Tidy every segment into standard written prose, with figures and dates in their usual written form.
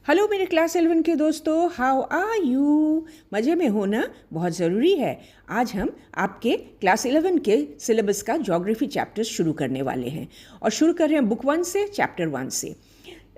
Hello मेरे class 11 के दोस्तों, हाउ आर यू? मज़े में होना बहुत ज़रूरी है। आज हम आपके क्लास 11 के सिलेबस का ज्योग्राफी चैप्टर शुरू करने वाले हैं और शुरू कर रहे हैं बुक 1 से, चैप्टर 1 से।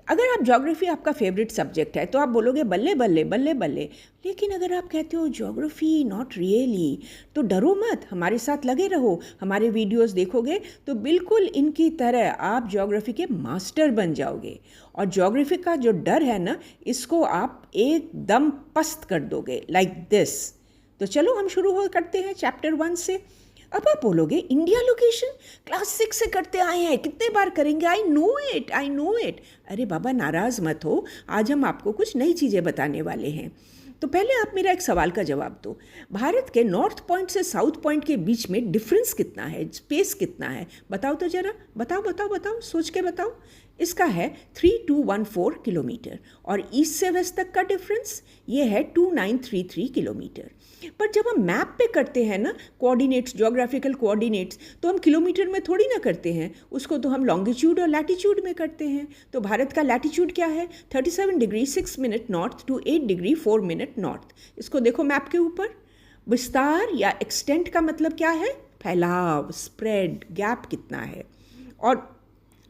अगर आप ज्योग्राफी आपका फेवरेट सब्जेक्ट है तो आप बोलोगे बल्ले बल्ले बल्ले बल्ले, लेकिन अगर आप कहते हो ज्योग्राफी नॉट रियली, तो डरो मत, हमारे साथ लगे रहो। हमारे वीडियोस देखोगे तो बिल्कुल इनकी तरह आप ज्योग्राफी के मास्टर बन जाओगे। और ज्योग्राफी का जो डर है ना, इसको आप एकदम पस्त कर दोगे, लाइक दिस। तो चलो हम शुरू करते हैं चैप्टर 1 से। अब आप बोलोगे इंडिया लोकेशन क्लास 6 से करते आए हैं, कितने बार करेंगे? I know it, I know it. अरे बाबा नाराज़ मत हो, आज हम आपको कुछ नई चीज़ें बताने वाले हैं। तो पहले आप मेरा एक सवाल का जवाब दो। भारत के नॉर्थ पॉइंट से साउथ पॉइंट के बीच में डिफरेंस कितना है, स्पेस कितना है? बताओ तो ज़रा, बताओ बताओ बताओ, सोच के बताओ। इसका है 3214 किलोमीटर और ईस्ट से वेस्ट तक का डिफरेंस ये है 2933 किलोमीटर। पर जब हम मैप पे करते हैं ना कोऑर्डिनेट्स, ज्योग्राफिकल कोऑर्डिनेट्स, तो हम किलोमीटर में थोड़ी ना करते हैं, उसको तो हम लॉन्गिट्यूड और लैटिट्यूड में करते हैं। तो भारत का लैटिट्यूड क्या है? 37 degree 6 minute north to 8 degree 4 minute north. इसको देखो मैप के ऊपर। विस्तार या एक्सटेंट का मतलब क्या है? फैलाव, स्प्रेड, गैप कितना है। और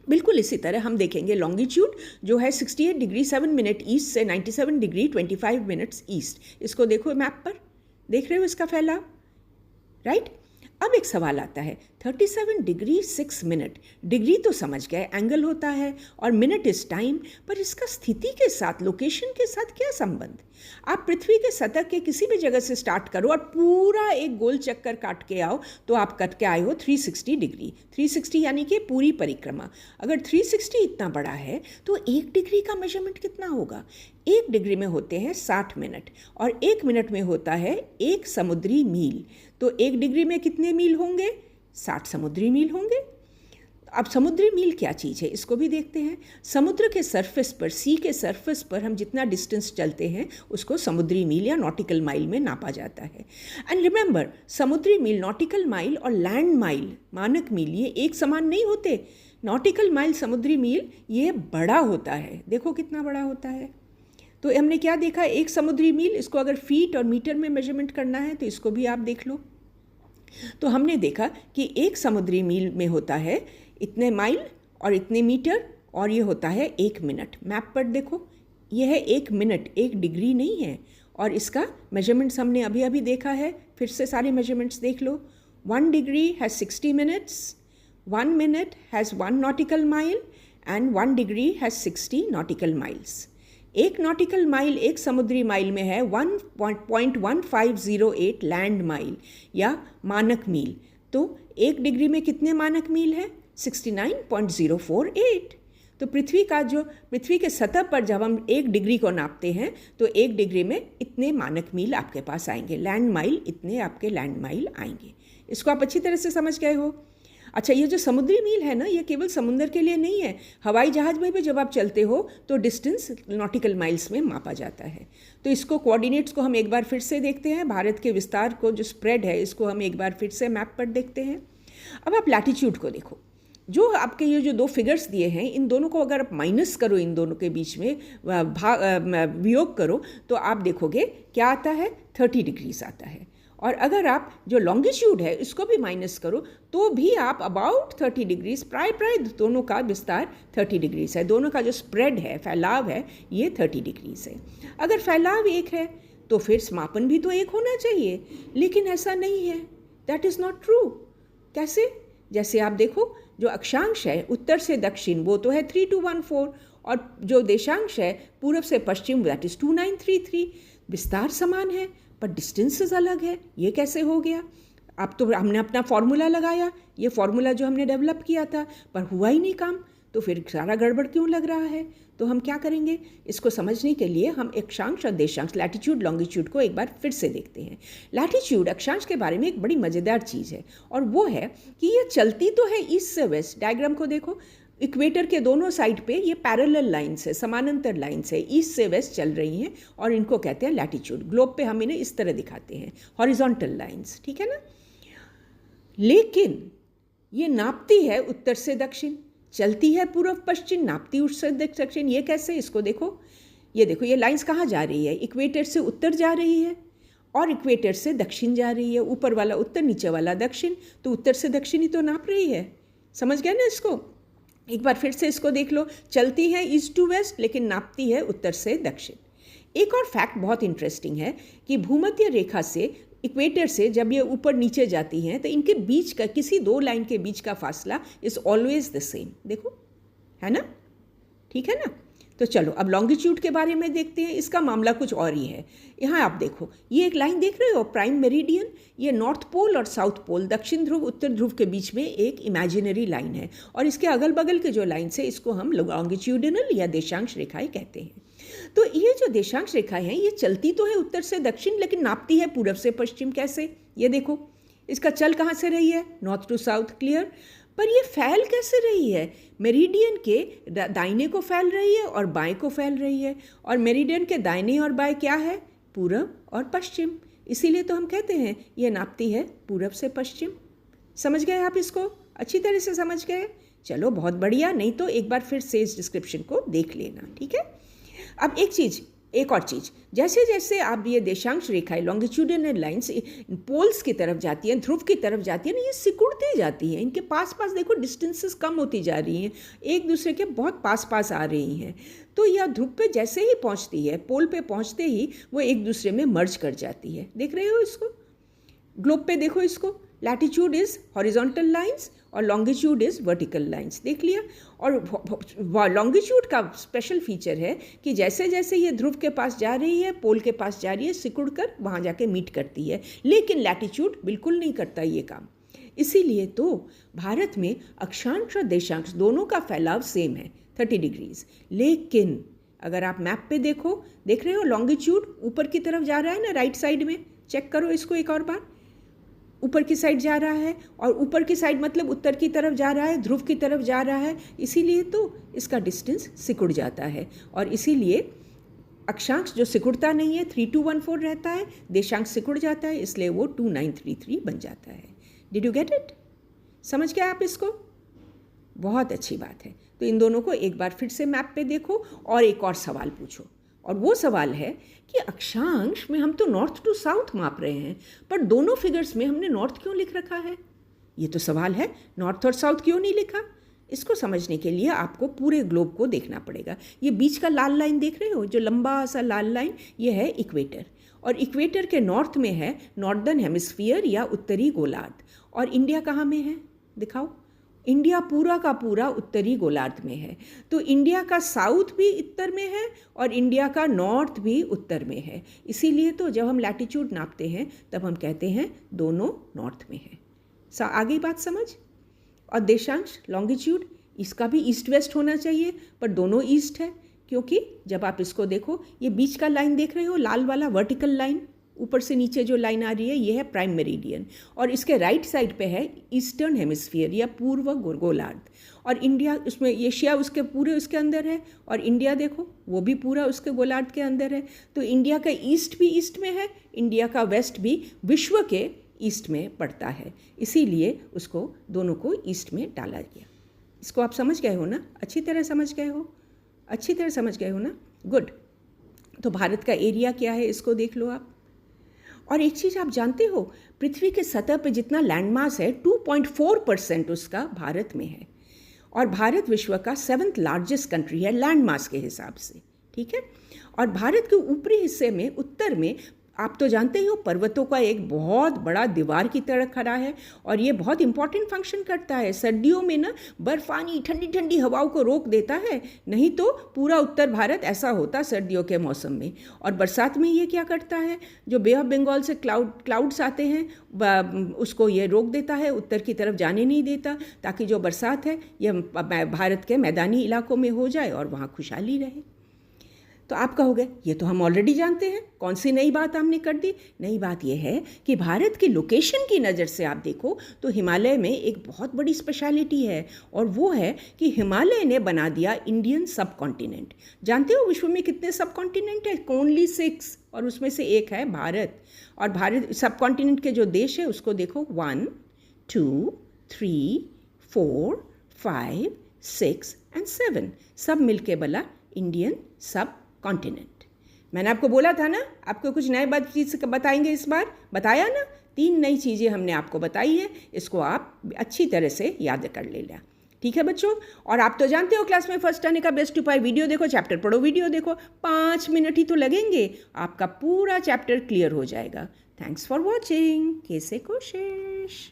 बिल्कुल इसी तरह हम देखेंगे लॉन्गिट्यूड जो है 68 डिग्री 7 मिनट ईस्ट से 97 डिग्री 25 मिनट्स ईस्ट। इसको देखो मैप पर, देख रहे हो इसका फैलाव, राइट? अब एक सवाल आता है, 37 डिग्री 6 मिनट, डिग्री तो समझ गए एंगल होता है और मिनट इज टाइम, पर इसका स्थिति के साथ, लोकेशन के साथ क्या संबंध? आप पृथ्वी के सतह के किसी भी जगह से स्टार्ट करो और पूरा एक गोल चक्कर काट के आओ तो आप कट के आए हो 360 डिग्री। 360 यानी कि पूरी परिक्रमा। अगर 360 इतना बड़ा है तो 1 डिग्री का मेजरमेंट कितना होगा? 1 डिग्री में होते हैं 60 मिनट और 1 मिनट में होता है 1 समुद्री मील। तो 1 डिग्री में कितने मील होंगे? 60 समुद्री मील होंगे। अब समुद्री मील क्या चीज़ है, इसको भी देखते हैं। समुद्र के सरफेस पर, सी के सरफेस पर हम जितना डिस्टेंस चलते हैं उसको समुद्री मील या नॉटिकल माइल में नापा जाता है। एंड रिमेंबर, समुद्री मील, नॉटिकल माइल और लैंड माइल, मानक मील, ये एक समान नहीं होते। नॉटिकल माइल, समुद्री मील, ये बड़ा होता है। देखो कितना बड़ा होता है। तो हमने क्या देखा? एक समुद्री मील, इसको अगर फीट और मीटर में मेजरमेंट करना है तो इसको भी आप देख लो। तो हमने देखा कि एक समुद्री मील में होता है इतने माइल और इतने मीटर, और ये होता है 1 मिनट। मैप पर देखो, ये है 1 मिनट, 1 डिग्री नहीं है। और इसका मेजरमेंट्स हमने अभी अभी देखा है, फिर से सारे मेजरमेंट्स देख लो। 1 degree has 60 minutes, 1 minute has 1 nautical mile and 1 degree has 60 nautical miles. 1 nautical mile 1 समुद्री माइल में है 1.1508 लैंड माइल या मानक मील। तो 1 डिग्री में कितने मानक मील है? 69.048। तो पृथ्वी के सतह पर जब हम 1 डिग्री को नापते हैं तो 1 डिग्री में इतने मानक मील आपके पास आएंगे, लैंड माइल इतने आपके लैंड माइल आएंगे। इसको आप अच्छी तरह से समझ गए हो। अच्छा, ये जो समुद्री मील है ना, ये केवल समुद्र के लिए नहीं है, हवाई जहाज़ में भी जब आप चलते हो तो डिस्टेंस नॉटिकल माइल्स में मापा जाता है। तो इसको कोऑर्डिनेट्स को हम एक बार फिर से देखते हैं। भारत के विस्तार को, जो स्प्रेड है, इसको हम एक बार फिर से मैप पर देखते हैं। अब आप लैटिट्यूड को देखो। जो आपके ये जो 2 फिगर्स दिए हैं, इन दोनों को अगर आप माइनस करो, इन दोनों के बीच में वियोग करो, तो आप देखोगे क्या आता है? 30 डिग्रीज आता है। और अगर आप जो लॉन्गिट्यूड है इसको भी माइनस करो तो भी आप अबाउट 30 डिग्रीज, प्राय दोनों का विस्तार 30 डिग्रीज है। दोनों का जो स्प्रेड है, फैलाव है, ये 30 डिग्रीज है। अगर फैलाव एक है तो फिर समापन भी तो एक होना चाहिए, लेकिन ऐसा नहीं है। That is not true. कैसे? जैसे आप देखो, जो अक्षांश है उत्तर से दक्षिण वो तो है 3214, और जो देशांश है पूर्व से पश्चिम, दैट इज़ 2933। विस्तार समान है पर डिस्टेंसेस अलग है। ये कैसे हो गया? अब तो हमने अपना फॉर्मूला लगाया, ये फॉर्मूला जो हमने डेवलप किया था, पर हुआ ही नहीं काम, तो फिर सारा गड़बड़ क्यों लग रहा है? तो हम क्या करेंगे? इसको समझने के लिए हम अक्षांश और देशांश, लैटिट्यूड लॉन्गिट्यूड को एक बार फिर से देखते हैं। लैटिट्यूड, अक्षांश के बारे में एक बड़ी मज़ेदार चीज़ है, और वो है कि ये चलती तो है ईस्ट से वेस्ट। डायग्राम को देखो, इक्वेटर के दोनों साइड पे ये पैरेलल लाइन्स है, समानांतर लाइन्स है, ईस्ट से वेस्ट चल रही हैं, और इनको कहते हैं लैटिट्यूड। ग्लोब पे हम इन्हें इस तरह दिखाते हैं, हॉरिजॉन्टल लाइन्स, ठीक है ना। लेकिन ये नापती है उत्तर से दक्षिण, चलती है पूर्व पश्चिम, नापती उत्तर से दक्षिण। ये कैसे? इसको देखो, ये देखो ये लाइंस कहाँ जा रही है, इक्वेटर से उत्तर जा रही है और इक्वेटर से दक्षिण जा रही है। ऊपर वाला उत्तर, नीचे वाला दक्षिण, तो उत्तर से दक्षिण ही तो नाप रही है। समझ गए ना इसको? एक बार फिर से इसको देख लो, चलती है ईस्ट टू वेस्ट लेकिन नापती है उत्तर से दक्षिण। एक और फैक्ट बहुत इंटरेस्टिंग है कि भूमध्य रेखा से, इक्वेटर से जब ये ऊपर नीचे जाती हैं तो इनके बीच का, किसी दो लाइन के बीच का फासला इज़ ऑलवेज द सेम। देखो, है ना? ठीक है ना? तो चलो अब लॉन्गिट्यूड के बारे में देखते हैं। इसका मामला कुछ और ही है। यहाँ आप देखो, ये एक लाइन देख रहे हो, प्राइम मेरिडियन। ये नॉर्थ पोल और साउथ पोल, दक्षिण ध्रुव उत्तर ध्रुव के बीच में एक इमेजिनरी लाइन है और इसके अगल बगल के जो लाइन्स है इसको हम लॉन्गिट्यूडिनल या देशांश रेखाएं कहते हैं। तो ये जो देशांश रेखाएं हैं ये चलती तो है उत्तर से दक्षिण लेकिन नापती है पूरब से पश्चिम। कैसे? ये देखो, इसका चल कहाँ से रही है? North to south, clear. पर ये फैल कैसे रही है? मेरिडियन के दाहिने को फैल रही है और बाएं को फैल रही है, और मेरिडियन के दाहिने और बाएं क्या है? पूरब और पश्चिम। इसीलिए तो हम कहते हैं ये नापती है पूरब से पश्चिम। समझ गए आप इसको? अच्छी तरह से समझ गए? चलो बहुत बढ़िया। नहीं तो एक बार फिर से इस डिस्क्रिप्शन को देख लेना, ठीक है? अब एक और चीज़, जैसे जैसे आप ये देशांश रेखाएं, लॉन्गिट्यूडिनल लाइंस पोल्स की तरफ जाती हैं, ध्रुव की तरफ जाती हैं ना, ये सिकुड़ती जाती हैं। इनके पास पास देखो डिस्टेंसेस कम होती जा रही हैं, एक दूसरे के बहुत पास पास आ रही हैं। तो यह ध्रुव पे जैसे ही पहुंचती है, पोल पे पहुंचते ही वो एक दूसरे में मर्ज कर जाती है। देख रहे हो इसको? ग्लोब पे देखो इसको, लैटिट्यूड इज हॉरिजॉन्टल लाइंस और लॉन्गिट्यूड इज वर्टिकल लाइंस। देख लिया? और लॉन्गिट्यूड का स्पेशल फीचर है कि जैसे जैसे ये ध्रुव के पास जा रही है, पोल के पास जा रही है, सिकुड़ कर वहाँ जाके मीट करती है। लेकिन लैटिट्यूड बिल्कुल नहीं करता ये काम। इसीलिए तो भारत में अक्षांश और देशांश दोनों का फैलाव सेम है, 30 डिग्रीज। लेकिन अगर आप मैप पे देखो, देख रहे हो लॉन्गिट्यूड ऊपर की तरफ जा रहा है ना, राइट साइड में। चेक करो इसको एक और बार, ऊपर की साइड जा रहा है, और ऊपर की साइड मतलब उत्तर की तरफ जा रहा है, ध्रुव की तरफ जा रहा है। इसीलिए तो इसका डिस्टेंस सिकुड़ जाता है, और इसीलिए अक्षांश जो सिकुड़ता नहीं है 3214 रहता है, देशांश सिकुड़ जाता है, इसलिए वो 2933 बन जाता है। Did you get it? समझ गए आप इसको? बहुत अच्छी बात है। तो इन दोनों को एक बार फिर से मैप पे देखो और एक और सवाल पूछो, और वो सवाल है कि अक्षांश में हम तो नॉर्थ टू साउथ माप रहे हैं, पर दोनों फिगर्स में हमने नॉर्थ क्यों लिख रखा है? ये तो सवाल है, नॉर्थ और साउथ क्यों नहीं लिखा? इसको समझने के लिए आपको पूरे ग्लोब को देखना पड़ेगा। ये बीच का लाल लाइन देख रहे हो, जो लंबा सा लाल लाइन, ये है इक्वेटर, और इक्वेटर के नॉर्थ में है नॉर्दर्न हेमिस्फीयर या उत्तरी गोलार्ध। और इंडिया कहाँ में है? दिखाओ। इंडिया पूरा का पूरा उत्तरी गोलार्ध में है। तो इंडिया का साउथ भी उत्तर में है और इंडिया का नॉर्थ भी उत्तर में है। इसीलिए तो जब हम लैटिट्यूड नापते हैं तब हम कहते हैं दोनों नॉर्थ में है। आगे बात समझ? और देशांश, लॉन्गिट्यूड, इसका भी ईस्ट वेस्ट होना चाहिए, पर दोनों ईस्ट है, क्योंकि जब आप इसको देखो, ये बीच का लाइन देख रहे हो, लाल वाला वर्टिकल लाइन, ऊपर से नीचे जो लाइन आ रही है, ये है प्राइम मेरिडियन, और इसके राइट साइड पे है ईस्टर्न हेमिस्फीयर या पूर्व गोलार्ध। और इंडिया उसमें, एशिया उसके पूरे उसके अंदर है, और इंडिया देखो वो भी पूरा उसके गोलार्ध के अंदर है। तो इंडिया का ईस्ट भी ईस्ट में है, इंडिया का वेस्ट भी विश्व के ईस्ट में पड़ता है। इसीलिए उसको दोनों को ईस्ट में डाला गया। इसको आप समझ गए हो ना? अच्छी तरह समझ गए हो? अच्छी तरह समझ गए हो ना? गुड। तो भारत का एरिया क्या है इसको देख लो आप। और एक चीज़ आप जानते हो, पृथ्वी के सतह पे जितना लैंडमास है 2.4% उसका भारत में है, और भारत विश्व का 7th लार्जेस्ट कंट्री है लैंडमास के हिसाब से, ठीक है। और भारत के ऊपरी हिस्से में, उत्तर में, आप तो जानते ही हो पर्वतों का एक बहुत बड़ा दीवार की तरह खड़ा है, और ये बहुत इंपॉर्टेंट फंक्शन करता है। सर्दियों में ना बर्फानी ठंडी ठंडी हवाओं को रोक देता है, नहीं तो पूरा उत्तर भारत ऐसा होता सर्दियों के मौसम में। और बरसात में ये क्या करता है, जो बे ऑफ बंगाल से क्लाउड्स आते हैं उसको ये रोक देता है, उत्तर की तरफ जाने नहीं देता, ताकि जो बरसात है ये भारत के मैदानी इलाकों में हो जाए और वहाँ खुशहाली रहे। तो आप कहोगे ये तो हम ऑलरेडी जानते हैं, कौन सी नई बात हमने कर दी? नई बात यह है कि भारत की लोकेशन की नज़र से आप देखो तो हिमालय में एक बहुत बड़ी स्पेशलिटी है, और वो है कि हिमालय ने बना दिया इंडियन सब कॉन्टिनेंट। जानते हो विश्व में कितने सब कॉन्टिनेंट है? ओनली 6, और उसमें से एक है भारत। और भारत सब कॉन्टिनेंट के जो देश है उसको देखो, 1, 2, 3, 4, 5, 6 एंड 7, सब मिलके बना इंडियन सब कॉन्टिनेंट। मैंने आपको बोला था ना, आपको कुछ नए बात चीज़ बताएंगे इस बार, बताया ना, 3 नई चीज़ें हमने आपको बताई हैं, इसको आप अच्छी तरह से याद कर लेना। ठीक है बच्चों, और आप तो जानते हो क्लास में फर्स्ट आने का बेस्ट उपाय, वीडियो देखो, चैप्टर पढ़ो, वीडियो देखो, 5 मिनट ही तो लगेंगे, आपका पूरा चैप्टर क्लियर हो जाएगा। Thanks for watching. कैसे कोशिश।